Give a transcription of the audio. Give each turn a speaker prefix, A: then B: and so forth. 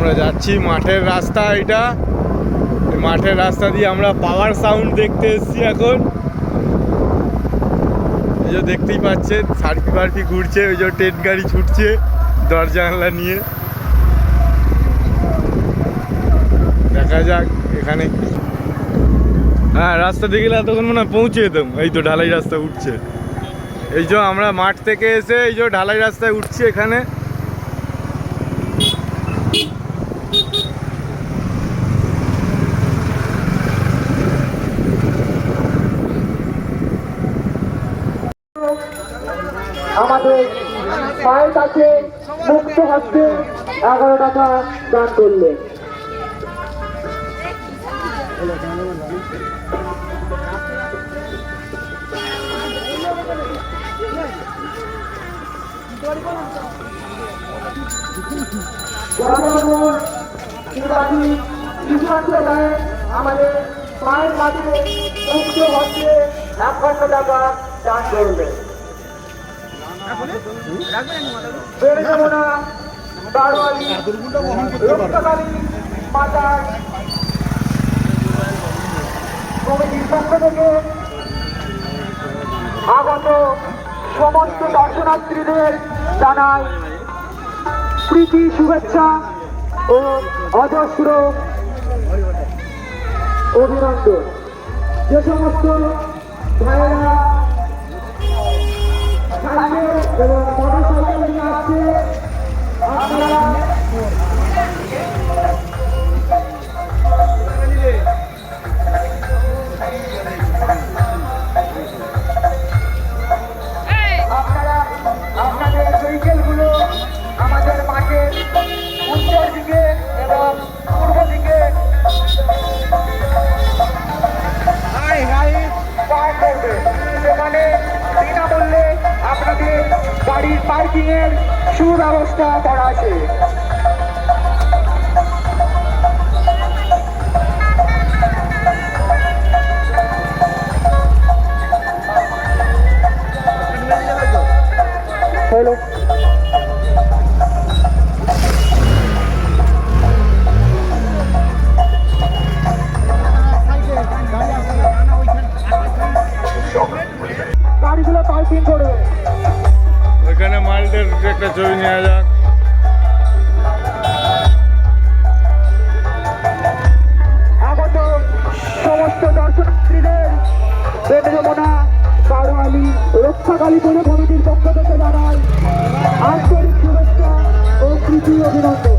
A: আমরা যাচ্ছি মাঠের রাস্তা, এটা মাঠের রাস্তা দিয়ে আমরা পাওয়ার সাউন্ড দেখতে এসেছি এখন। এই যে দেখতেই পাচ্ছেন সার্ফি ফার্ফি ঘুরছে, ওই যে ট্রেন গাড়ি ছুটছে দরজা জানলা নিয়ে। দেখা যাক এখানে। হ্যাঁ, রাস্তা দেখলে এতক্ষণ মনে হয় পৌঁছে যেতাম। এই তো ঢালাই রাস্তা উঠছে, এই যে আমরা মাঠ থেকে এসে এই যে ঢালাই রাস্তায় উঠছি এখানে।
B: আমাদের পায়ের কাছে মুক্ত হস্তে 11 টাকা দান করলেন। আমাদের পায়ের কাছে মুক্ত হস্তে 51 টাকা দান করলেন। কমিটির পক্ষ থেকে আগত সমস্ত দর্শনার্থীদের জানাই প্রীতি শুভেচ্ছা ও অজস্র অভিনন্দন। যে সমস্ত ভাইয়েরা এবং মোটরসাইকেল নিয়ে আসছে আপনারা আপনাদের ভেহিকেলগুলো আমাদের মাঠের উত্তর দিকে এবং পূর্ব দিকে পার্ক করবে। সেখানে বিনামূল্যে আপনাদের গাড়ির পার্কিং এর সুব্যবস্থা করা আছে। হ্যালো, গাড়িগুলো পার্কিং করবে।
A: ওইখানে মালটার একটা ছবি নেওয়া যাক।
B: আগত সমস্ত দর্শনার্থীদের যমুনা বারোয়ালি রক্ষাকালী পুরো কমিটির পক্ষ থেকে জানাই আন্তরিক শুভেচ্ছা ও প্রীতি অভিনন্দন।